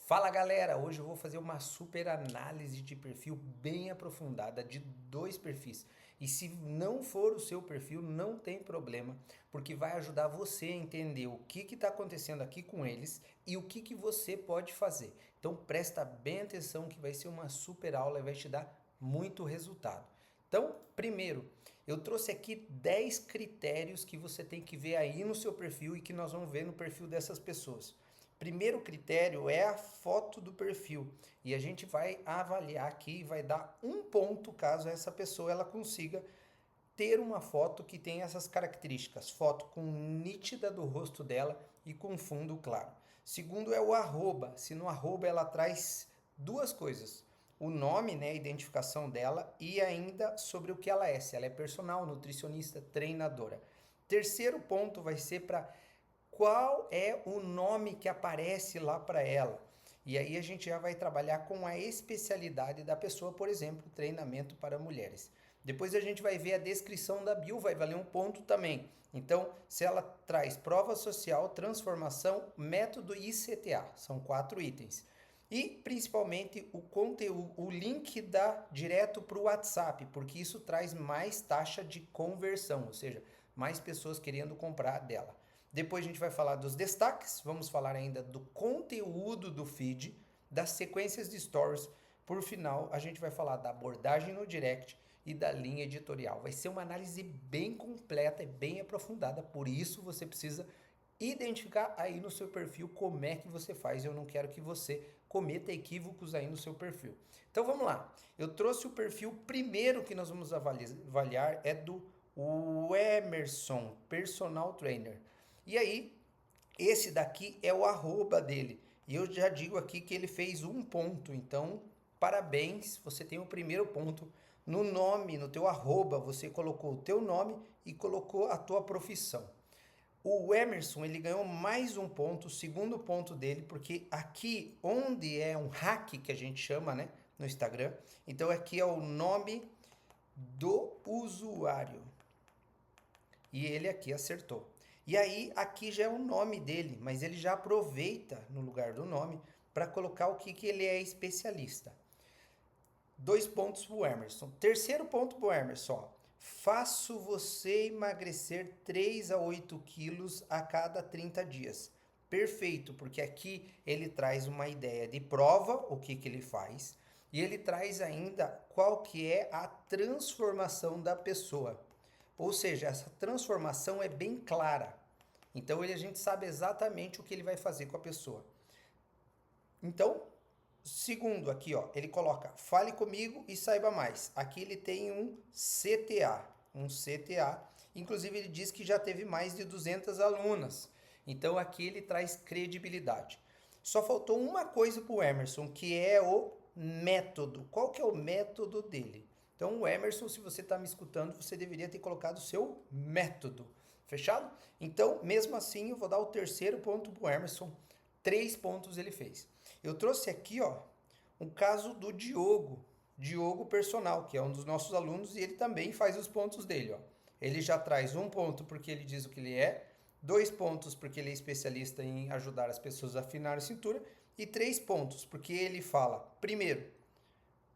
Fala galera, hoje eu vou fazer uma super análise de perfil bem aprofundada de dois perfis. E se não for o seu perfil, não tem problema, porque vai ajudar você a entender o que está acontecendo aqui com eles e o que você pode fazer. Então presta bem atenção que vai ser uma super aula e vai te dar muito resultado. Então, primeiro, eu trouxe aqui 10 critérios que você tem que ver aí no seu perfil e que nós vamos ver no perfil dessas pessoas. Primeiro critério é a foto do perfil e a gente vai avaliar aqui e vai dar um ponto caso essa pessoa ela consiga ter uma foto que tem essas características, foto com nítida do rosto dela e com fundo claro. Segundo é o arroba, se no arroba ela traz duas coisas, o nome, né, a identificação dela e ainda sobre o que ela é, se ela é personal, nutricionista, treinadora. Terceiro ponto vai ser para qual é o nome que aparece lá para ela. E aí a gente já vai trabalhar com a especialidade da pessoa, por exemplo, treinamento para mulheres. Depois a gente vai ver a descrição da bio, vai valer um ponto também. Então, se ela traz prova social, transformação, método e CTA, são 4 itens. E principalmente o conteúdo, o link dá direto para o WhatsApp, porque isso traz mais taxa de conversão, ou seja, mais pessoas querendo comprar dela. Depois a gente vai falar dos destaques, vamos falar ainda do conteúdo do feed, das sequências de stories. Por final, a gente vai falar da abordagem no direct e da linha editorial. Vai ser uma análise bem completa e bem aprofundada, por isso você precisa identificar aí no seu perfil como é que você faz. Eu não quero que você cometa equívocos aí no seu perfil. Então vamos lá. Eu trouxe o perfil primeiro que nós vamos avaliar é do Emerson, personal trainer. E aí, esse daqui é o arroba dele. E eu já digo aqui que ele fez um ponto. Então, parabéns, você tem o primeiro ponto. No nome, no teu arroba, você colocou o teu nome e colocou a tua profissão. O Emerson, ele ganhou mais um ponto, o segundo ponto dele, porque aqui onde é um hack que a gente chama, né, no Instagram, então aqui é o nome do usuário. E ele aqui acertou. E aí, aqui já é o nome dele, mas ele já aproveita no lugar do nome para colocar o que ele é especialista. 2 pontos para o Emerson. Terceiro ponto para o Emerson. Ó. Faço você emagrecer 3 a 8 quilos a cada 30 dias. Perfeito, porque aqui ele traz uma ideia de prova, o que ele faz, e ele traz ainda qual que é a transformação da pessoa. Ou seja, essa transformação é bem clara. Então a gente sabe exatamente o que ele vai fazer com a pessoa. Então, segundo aqui, ó, ele coloca fale comigo e saiba mais. Aqui ele tem um CTA, Inclusive ele diz que já teve mais de 200 alunas. Então aqui ele traz credibilidade. Só faltou uma coisa para o Emerson, que é o método. Qual que é o método dele? Então, o Emerson, se você está me escutando, você deveria ter colocado o seu método. Fechado? Então, mesmo assim, eu vou dar o terceiro ponto para o Emerson. 3 pontos ele fez. Eu trouxe aqui, ó, um caso do Diogo. Diogo Personal, que é um dos nossos alunos, e ele também faz os pontos dele, ó. Ele já traz um ponto porque ele diz o que ele é, 2 pontos porque ele é especialista em ajudar as pessoas a afinar a cintura, e 3 pontos porque ele fala, primeiro,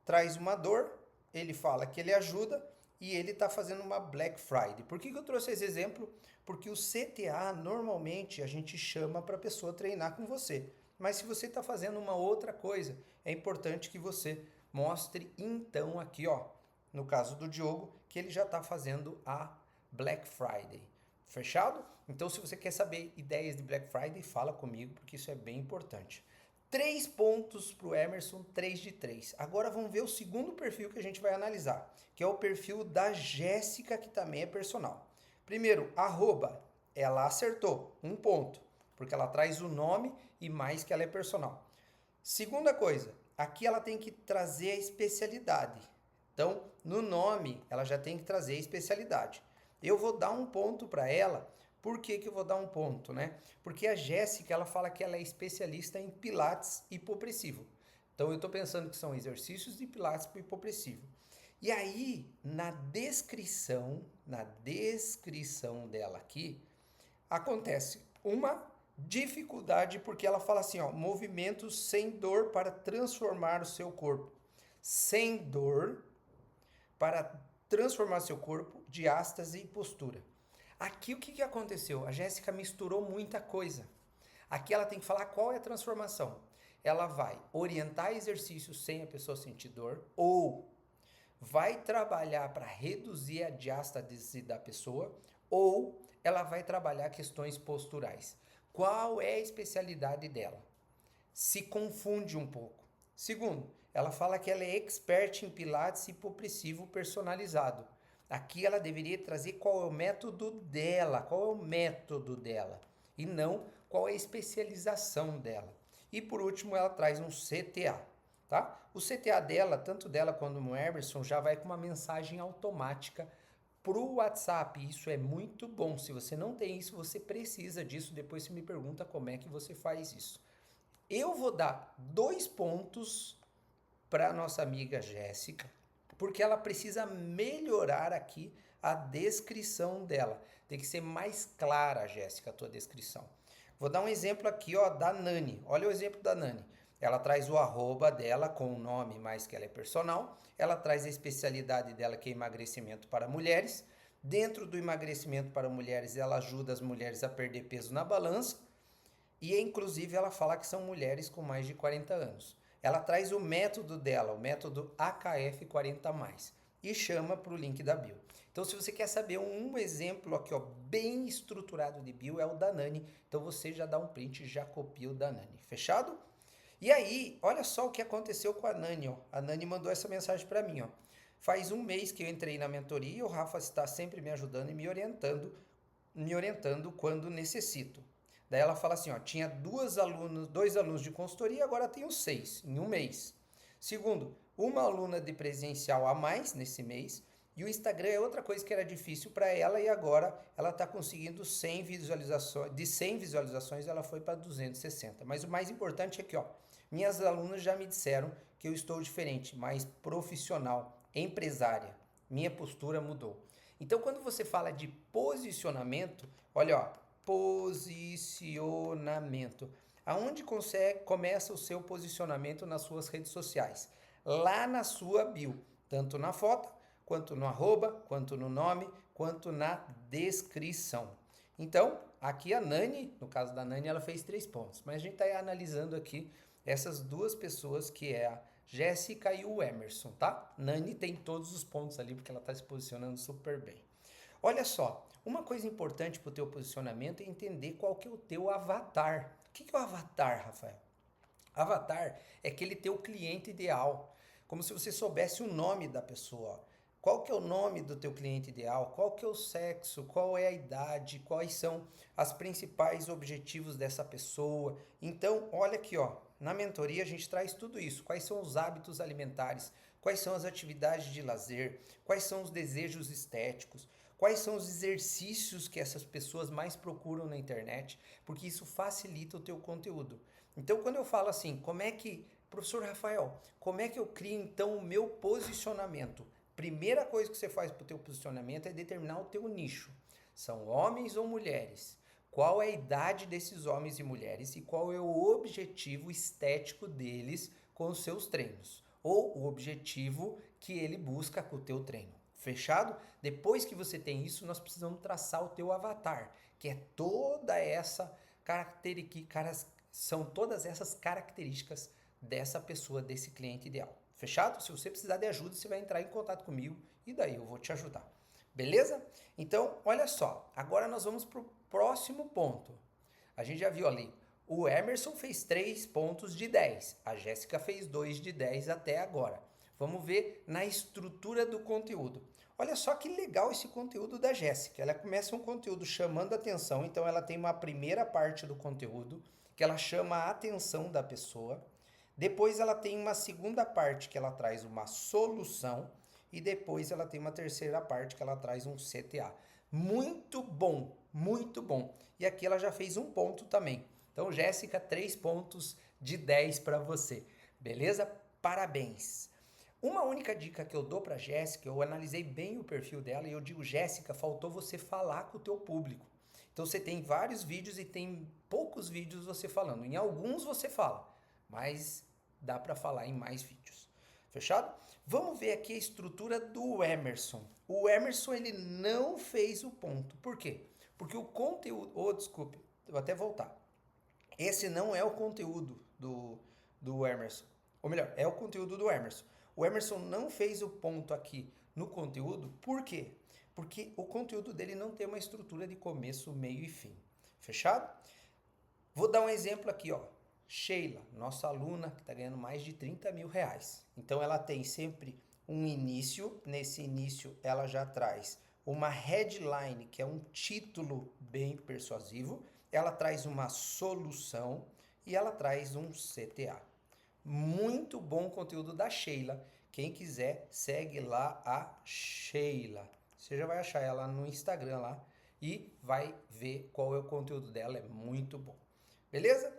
traz uma dor, ele fala que ele ajuda e ele está fazendo uma Black Friday. Por que eu trouxe esse exemplo? Porque o CTA normalmente a gente chama para a pessoa treinar com você. Mas se você está fazendo uma outra coisa, é importante que você mostre então aqui, ó, no caso do Diogo, que ele já está fazendo a Black Friday. Fechado? Então, se você quer saber ideias de Black Friday, fala comigo, porque isso é bem importante. 3 pontos para o Emerson, 3 de 3. Agora vamos ver o segundo perfil que a gente vai analisar, que é o perfil da Jéssica, que também é personal. Primeiro, arroba, ela acertou, 1 ponto, porque ela traz o nome e mais que ela é personal. Segunda coisa, aqui ela tem que trazer a especialidade. Então, no nome, ela já tem que trazer a especialidade. Eu vou dar um ponto para ela. Por que eu vou dar um ponto, né? Porque a Jéssica, ela fala que ela é especialista em pilates hipopressivo. Então, eu estou pensando que são exercícios de pilates hipopressivo. E aí, na descrição dela aqui, acontece uma Dificuldade porque ela fala assim, ó, movimentos sem dor para transformar o seu corpo. Sem dor para transformar seu corpo, diástase e postura. Aqui o que aconteceu? A Jéssica misturou muita coisa. Aqui ela tem que falar qual é a transformação. Ela vai orientar exercícios sem a pessoa sentir dor ou vai trabalhar para reduzir a diástase da pessoa ou ela vai trabalhar questões posturais. Qual é a especialidade dela? Se confunde um pouco. Segundo, ela fala que ela é expert em pilates hipopressivo personalizado. Aqui ela deveria trazer qual é o método dela, e não qual é a especialização dela. E por último, ela traz um CTA, tá? O CTA dela, tanto dela quanto do Emerson, já vai com uma mensagem automática pro WhatsApp. Isso é muito bom. Se você não tem isso, você precisa disso. Depois você me pergunta como é que você faz isso. Eu vou dar 2 pontos para nossa amiga Jéssica, porque ela precisa melhorar aqui a descrição dela. Tem que ser mais clara, Jéssica, a tua descrição. Vou dar um exemplo aqui, ó, da Nani. Olha o exemplo da Nani. Ela traz o arroba dela com o nome, mais que ela é personal. Ela traz a especialidade dela, que é emagrecimento para mulheres. Dentro do emagrecimento para mulheres, ela ajuda as mulheres a perder peso na balança. E, inclusive, ela fala que são mulheres com mais de 40 anos. Ela traz o método dela, o método AKF 40+, e chama para o link da bio. Então, se você quer saber um exemplo aqui, ó, bem estruturado de bio, é o da Nani. Então, você já dá um print e já copia o da Nani. Fechado? E aí, olha só o que aconteceu com a Nani, ó. A Nani mandou essa mensagem para mim, ó. Faz um mês que eu entrei na mentoria e o Rafa está sempre me ajudando e me orientando quando necessito. Daí ela fala assim, ó, tinha dois alunos de consultoria, agora tenho 6 em um mês. Segundo, uma aluna de presencial a mais nesse mês. E o Instagram é outra coisa que era difícil para ela e agora ela está conseguindo 100 visualizações. De 100 visualizações ela foi para 260. Mas o mais importante é que, ó, minhas alunas já me disseram que eu estou diferente, mais profissional, empresária. Minha postura mudou. Então, quando você fala de posicionamento, olha, ó, posicionamento. Aonde começa o seu posicionamento nas suas redes sociais? Lá na sua bio, tanto na foto, quanto no arroba, quanto no nome, quanto na descrição. Então, aqui a Nani, no caso da Nani, ela fez 3 pontos, mas a gente está analisando aqui essas duas pessoas, que é a Jéssica e o Emerson, tá? Nani tem todos os pontos ali, porque ela está se posicionando super bem. Olha só, uma coisa importante para o teu posicionamento é entender qual que é o teu avatar. O que é o avatar, Rafael? Avatar é aquele teu cliente ideal. Como se você soubesse o nome da pessoa. Qual que é o nome do teu cliente ideal? Qual que é o sexo? Qual é a idade? Quais são os principais objetivos dessa pessoa? Então, olha aqui, ó, na mentoria a gente traz tudo isso. Quais são os hábitos alimentares? Quais são as atividades de lazer? Quais são os desejos estéticos? Quais são os exercícios que essas pessoas mais procuram na internet? Porque isso facilita o teu conteúdo. Então, quando eu falo assim, professor Rafael, como é que eu crio então o meu posicionamento? Primeira coisa que você faz para o teu posicionamento é determinar o teu nicho. São homens ou mulheres? Qual é a idade desses homens e mulheres e qual é o objetivo estético deles com os seus treinos? Ou o objetivo que ele busca com o teu treino. Fechado? Depois que você tem isso, nós precisamos traçar o teu avatar, que é são todas essas características dessa pessoa, desse cliente ideal. Fechado? Se você precisar de ajuda, você vai entrar em contato comigo e daí eu vou te ajudar. Beleza? Então, olha só. Agora nós vamos para o próximo ponto. A gente já viu ali. O Emerson fez 3 pontos de 10. A Jéssica fez 2 de 10 até agora. Vamos ver na estrutura do conteúdo. Olha só que legal esse conteúdo da Jéssica. Ela começa um conteúdo chamando a atenção. Então, ela tem uma primeira parte do conteúdo que ela chama a atenção da pessoa. Depois ela tem uma segunda parte que ela traz uma solução e depois ela tem uma terceira parte que ela traz um CTA. Muito bom, muito bom. E aqui ela já fez um ponto também. Então, Jéssica, 3 pontos de 10 para você. Beleza? Parabéns. Uma única dica que eu dou para Jéssica, eu analisei bem o perfil dela e eu digo, Jéssica, faltou você falar com o teu público. Então você tem vários vídeos e tem poucos vídeos você falando. Em alguns você fala, mas dá para falar em mais vídeos. Fechado? Vamos ver aqui a estrutura do Emerson. O Emerson ele não fez o ponto. Por quê? Porque o conteúdo... desculpe, vou até voltar. Esse não é o conteúdo do Emerson. Ou melhor, é o conteúdo do Emerson. O Emerson não fez o ponto aqui no conteúdo. Por quê? Porque o conteúdo dele não tem uma estrutura de começo, meio e fim. Fechado? Vou dar um exemplo aqui, ó. Sheila, nossa aluna, que está ganhando mais de 30 mil reais. Então, ela tem sempre um início. Nesse início, ela já traz uma headline, que é um título bem persuasivo. Ela traz uma solução e ela traz um CTA. Muito bom conteúdo da Sheila. Quem quiser, segue lá a Sheila. Você já vai achar ela no Instagram lá e vai ver qual é o conteúdo dela. É muito bom. Beleza?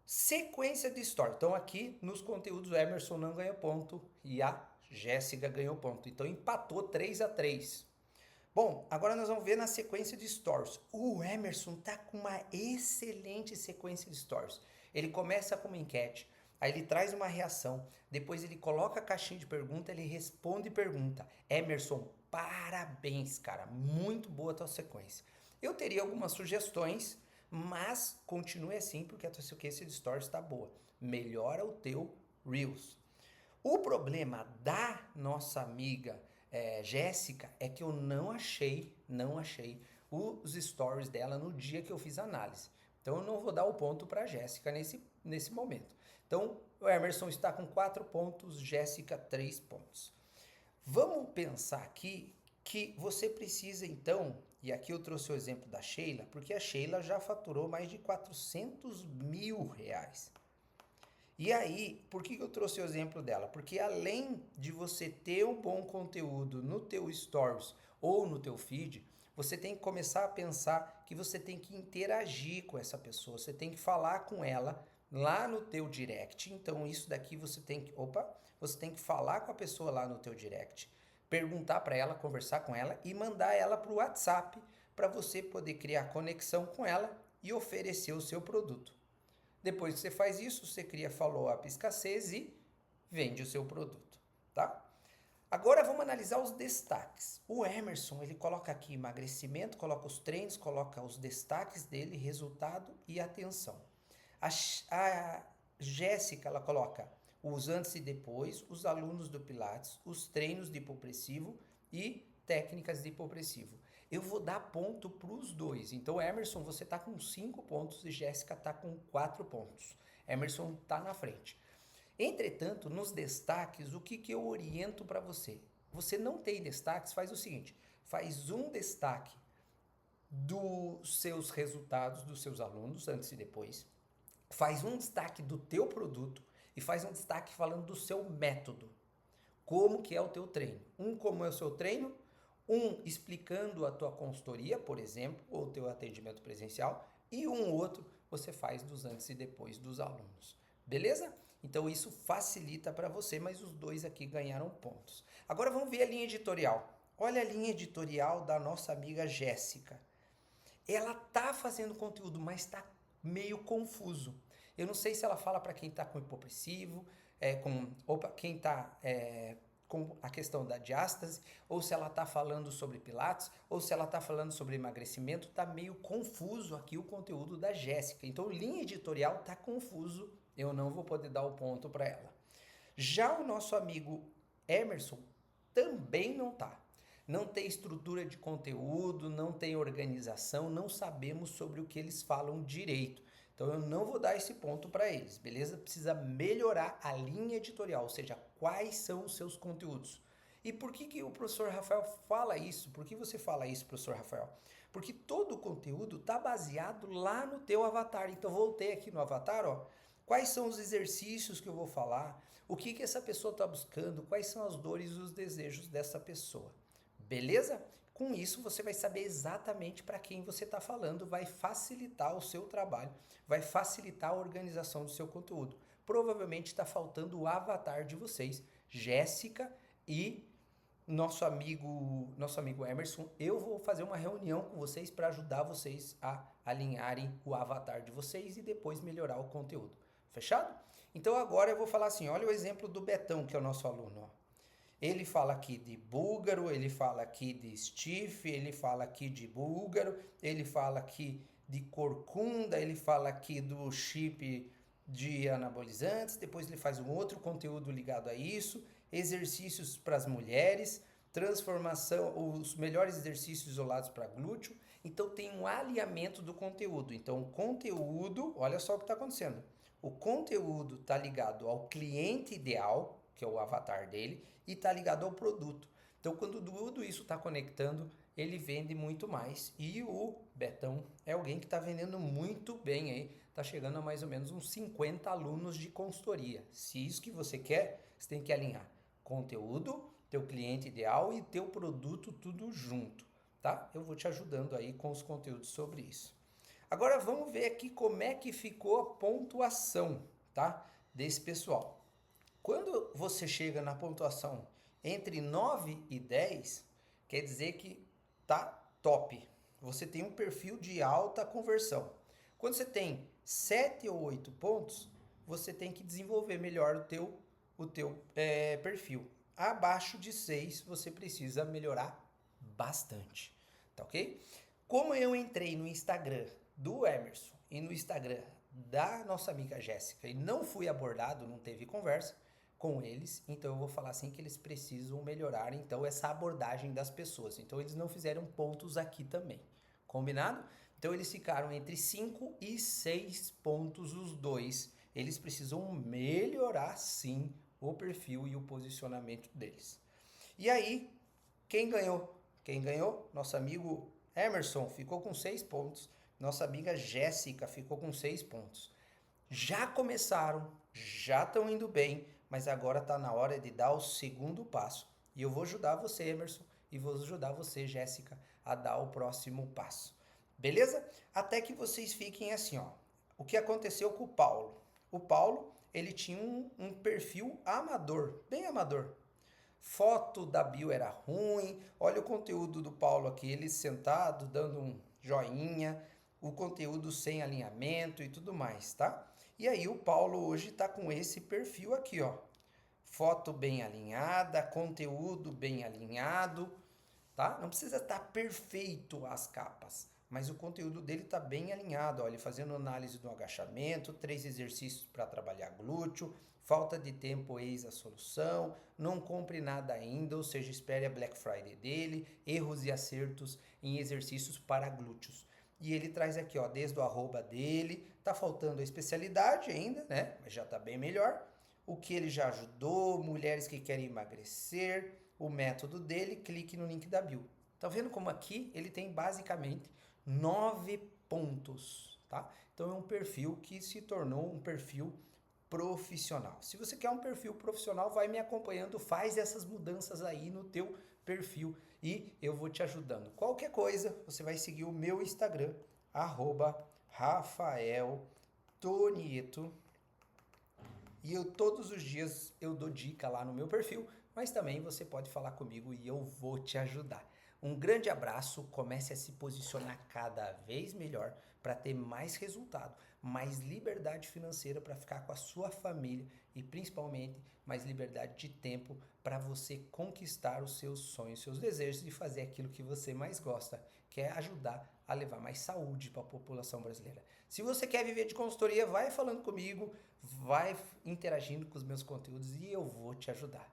Sequência de story. Então aqui nos conteúdos o Emerson não ganhou ponto e a Jéssica ganhou ponto. Então empatou 3-3. Bom, agora nós vamos ver na sequência de stories. O Emerson tá com uma excelente sequência de stories. Ele começa com uma enquete, aí ele traz uma reação, depois ele coloca a caixinha de pergunta, ele responde pergunta. Emerson, parabéns, cara. Muito boa a tua sequência. Eu teria algumas sugestões, mas continue assim porque a tua sequência de stories está boa. Melhora o teu Reels. O problema da nossa amiga Jéssica é que eu não achei os stories dela no dia que eu fiz a análise. Então eu não vou dar o ponto para Jéssica nesse momento. Então o Emerson está com 4 pontos, Jéssica 3 pontos. Vamos pensar aqui que você precisa então, e aqui eu trouxe o exemplo da Sheila, porque a Sheila já faturou mais de 400 mil reais. E aí, por que eu trouxe o exemplo dela? Porque além de você ter um bom conteúdo no teu stories ou no teu feed, você tem que começar a pensar que você tem que interagir com essa pessoa, você tem que falar com ela lá no teu direct. Então isso daqui você tem que falar com a pessoa lá no teu direct, perguntar para ela, conversar com ela e mandar ela para o WhatsApp para você poder criar conexão com ela e oferecer o seu produto. Depois que você faz isso, você cria follow-up escassez e vende o seu produto, tá? Agora vamos analisar os destaques. O Emerson, ele coloca aqui emagrecimento, coloca os treinos, coloca os destaques dele, resultado e atenção. A Jéssica, ela coloca os antes e depois, os alunos do Pilates, os treinos de hipopressivo e técnicas de hipopressivo. Eu vou dar ponto para os dois. Então, Emerson, você está com 5 pontos e Jéssica está com 4 pontos. Emerson está na frente. Entretanto, nos destaques, o que eu oriento para você? Você não tem destaques, faz o seguinte, faz um destaque dos seus resultados, dos seus alunos, antes e depois. Faz um destaque do teu produto e faz um destaque falando do seu método. Como que é o teu treino. Como é o seu treino, explicando a tua consultoria, por exemplo, ou o teu atendimento presencial, e outro você faz dos antes e depois dos alunos. Beleza? Então isso facilita para você, mas os dois aqui ganharam pontos. Agora vamos ver a linha editorial. Olha a linha editorial da nossa amiga Jéssica. Ela tá fazendo conteúdo, mas está meio confuso. Eu não sei se ela fala para quem está com hipopressivo, quem está com a questão da diástase, ou se ela está falando sobre pilates, ou se ela está falando sobre emagrecimento. Está meio confuso aqui o conteúdo da Jéssica. Então, linha editorial está confuso, eu não vou poder dar o ponto para ela. Já o nosso amigo Emerson também não está. Não tem estrutura de conteúdo, não tem organização, não sabemos sobre o que eles falam direito. Então eu não vou dar esse ponto para eles, beleza? Precisa melhorar a linha editorial, ou seja, quais são os seus conteúdos. E por que o professor Rafael fala isso? Por que você fala isso, professor Rafael? Porque todo o conteúdo está baseado lá no teu avatar. Então voltei aqui no avatar, ó. Quais são os exercícios que eu vou falar? O que essa pessoa está buscando? Quais são as dores e os desejos dessa pessoa? Beleza? Com isso, você vai saber exatamente para quem você está falando, vai facilitar o seu trabalho, vai facilitar a organização do seu conteúdo. Provavelmente está faltando o avatar de vocês, Jéssica e nosso amigo Emerson, eu vou fazer uma reunião com vocês para ajudar vocês a alinharem o avatar de vocês e depois melhorar o conteúdo. Fechado? Então agora eu vou falar assim, olha o exemplo do Betão, que é o nosso aluno, ó. Ele fala aqui de búlgaro, ele fala aqui de stiff, ele fala aqui de búlgaro, ele fala aqui de corcunda, ele fala aqui do chip de anabolizantes, depois ele faz um outro conteúdo ligado a isso, exercícios para as mulheres, transformação, os melhores exercícios isolados para glúteo. Então tem um alinhamento do conteúdo. Então o conteúdo, olha só o que está acontecendo. O conteúdo está ligado ao cliente ideal, que é o avatar dele, e está ligado ao produto. Então quando tudo isso está conectando, ele vende muito mais. E o Betão é alguém que está vendendo muito bem aí. Está chegando a mais ou menos uns 50 alunos de consultoria. Se isso que você quer, você tem que alinhar conteúdo, teu cliente ideal e teu produto tudo junto, tá? Eu vou te ajudando aí com os conteúdos sobre isso. Agora vamos ver aqui como é que ficou a pontuação, tá? Desse pessoal. Quando você chega na pontuação entre 9 e 10, quer dizer que tá top. Você tem um perfil de alta conversão. Quando você tem 7 ou 8 pontos, você tem que desenvolver melhor o teu perfil. Abaixo de 6, você precisa melhorar bastante, tá ok? Como eu entrei no Instagram do Emerson e no Instagram da nossa amiga Jéssica e não fui abordado, não teve conversa com eles, então eu vou falar assim que eles precisam melhorar então essa abordagem das pessoas. Então eles não fizeram pontos aqui também, combinado? Então eles ficaram entre 5 e 6 pontos os dois. Eles precisam melhorar sim o perfil e o posicionamento deles. E aí, quem ganhou? Quem ganhou? Nosso amigo Emerson ficou com 6 pontos. Nossa amiga Jéssica ficou com 6 pontos. Já começaram, já estão indo bem, mas agora está na hora de dar o segundo passo. E eu vou ajudar você, Emerson, e vou ajudar você, Jéssica, a dar o próximo passo. Beleza? Até que vocês fiquem assim, ó. O que aconteceu com o Paulo? O Paulo, ele tinha um perfil amador, bem amador. Foto da bio era ruim. Olha o conteúdo do Paulo aqui, ele sentado, dando um joinha, o conteúdo sem alinhamento e tudo mais, tá? E aí o Paulo hoje tá com esse perfil aqui, ó. Foto bem alinhada, conteúdo bem alinhado, tá? Não precisa estar perfeito as capas, mas o conteúdo dele tá bem alinhado, ó, ele fazendo análise do agachamento, 3 exercícios para trabalhar glúteo, falta de tempo eis a solução, não compre nada ainda, ou seja, espere a Black Friday dele, erros e acertos em exercícios para glúteos. E ele traz aqui, ó, desde o arroba dele, tá faltando a especialidade ainda, né? Mas já tá bem melhor. O que ele já ajudou, mulheres que querem emagrecer, o método dele, clique no link da bio. Tá vendo como aqui ele tem basicamente 9 pontos, tá? Então é um perfil que se tornou um perfil profissional. Se você quer um perfil profissional, vai me acompanhando, faz essas mudanças aí no teu perfil e eu vou te ajudando. Qualquer coisa, você vai seguir o meu Instagram, @RafaelTonieto, e eu todos os dias eu dou dica lá no meu perfil, mas também você pode falar comigo e eu vou te ajudar. Um grande abraço, comece a se posicionar cada vez melhor para ter mais resultado, mais liberdade financeira para ficar com a sua família e principalmente mais liberdade de tempo para você conquistar os seus sonhos, seus desejos e fazer aquilo que você mais gosta, que é ajudar a levar mais saúde para a população brasileira. Se você quer viver de consultoria, vai falando comigo, vai interagindo com os meus conteúdos e eu vou te ajudar.